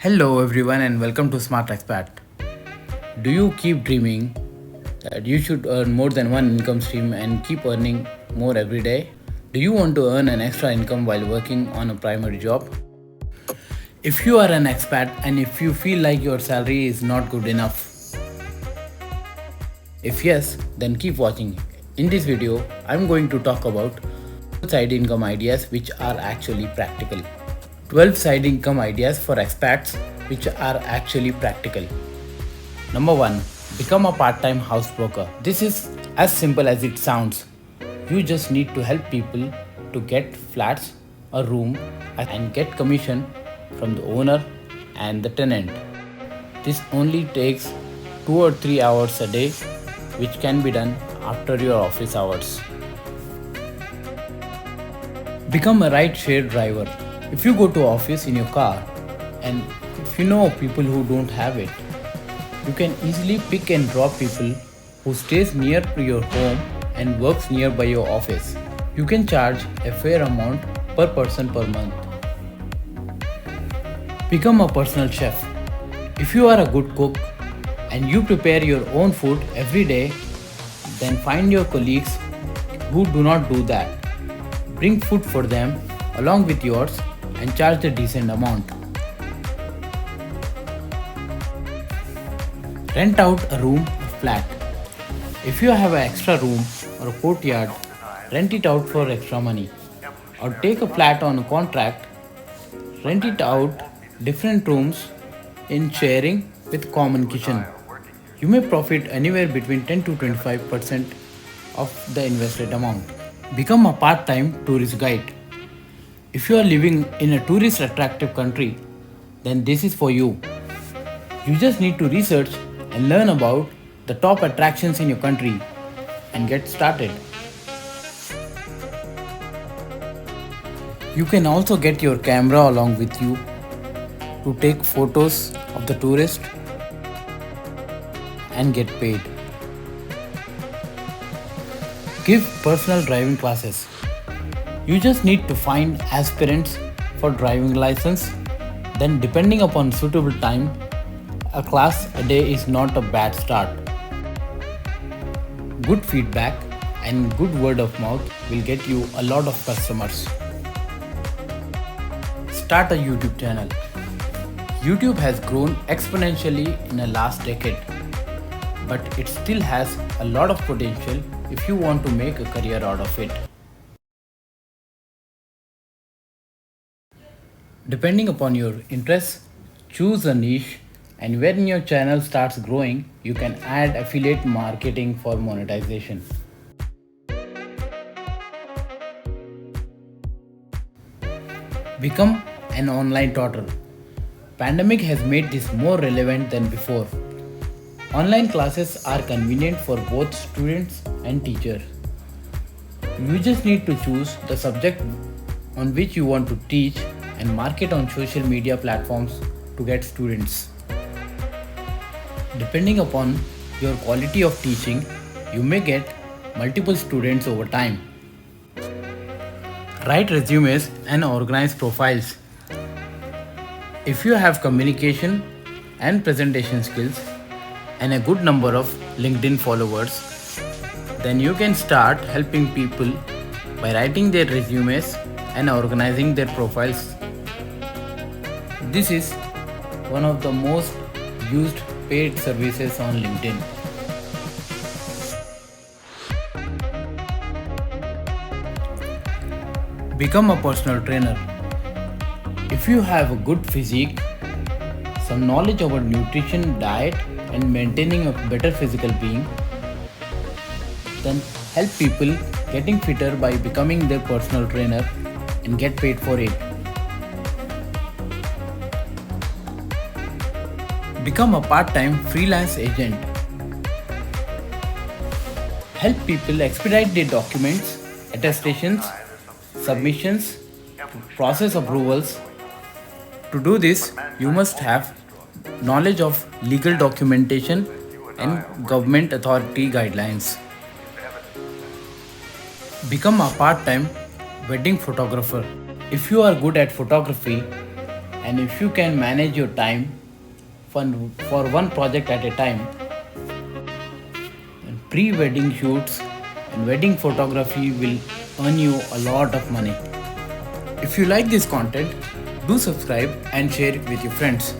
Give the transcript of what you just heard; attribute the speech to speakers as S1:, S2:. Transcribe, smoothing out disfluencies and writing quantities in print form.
S1: Hello everyone and welcome to Smart Expat. Do you keep dreaming that you should earn more than one income stream and keep earning more every day? Do you want to earn an extra income while working on a primary job? If you are an expat and if you feel like your salary is not good enough, if yes, then keep watching. In this video, I'm going to talk about side income ideas which are actually practical. 12 side income ideas for expats which are actually practical. Number 1. Become a part-time housebroker. This is as simple as it sounds. You just need to help people to get flats, a room, and get commission from the owner and the tenant. This only takes 2 or 3 hours a day, which can be done after your office hours. Become a ride-share driver. If you go to office in your car and if you know people who don't have it, you can easily pick and drop people who stays near to your home and works nearby your office. You can charge a fair amount per person per month. Become a personal chef. If you are a good cook and you prepare your own food every day, then find your colleagues who do not do that. Bring food for them along with yours and charge a decent amount. Rent out a room or flat. If you have an extra room or a courtyard, rent it out for extra money. Or take a flat on a contract, rent it out different rooms in sharing with common kitchen. You may profit anywhere between 10 to 25% of the invested amount. Become a part-time tourist guide. If you are living in a tourist attractive country, then this is for you. You just need to research and learn about the top attractions in your country and get started. You can also get your camera along with you to take photos of the tourist and get paid. Give personal driving classes. You just need to find aspirants for driving license. Then depending upon suitable time, a class a day is not a bad start. Good feedback and good word of mouth will get you a lot of customers. Start a YouTube channel. YouTube has grown exponentially in the last decade, but it still has a lot of potential if you want to make a career out of it. Depending upon your interests, choose a niche, and when your channel starts growing, you can add affiliate marketing for monetization. Become an online tutor. Pandemic has made this more relevant than before. Online classes are convenient for both students and teachers. You just need to choose the subject on which you want to teach and market on social media platforms to get students. Depending upon your quality of teaching, you may get multiple students over time. Write resumes and organize profiles. If you have communication and presentation skills and a good number of LinkedIn followers, then you can start helping people by writing their resumes and organizing their profiles. This is one of the most used paid services on LinkedIn. Become a personal trainer. If you have a good physique, some knowledge about nutrition, diet, and maintaining a better physical being, then help people getting fitter by becoming their personal trainer and get paid for it. Become a part-time freelance agent. Help people expedite their documents, attestations, submissions, process approvals. To do this, you must have knowledge of legal documentation and government authority guidelines. Become a part-time wedding photographer. If you are good at photography, And if you can manage your time for one project at a time, then pre-wedding shoots and wedding photography will earn you a lot of money. If you like this content, do subscribe and share it with your friends.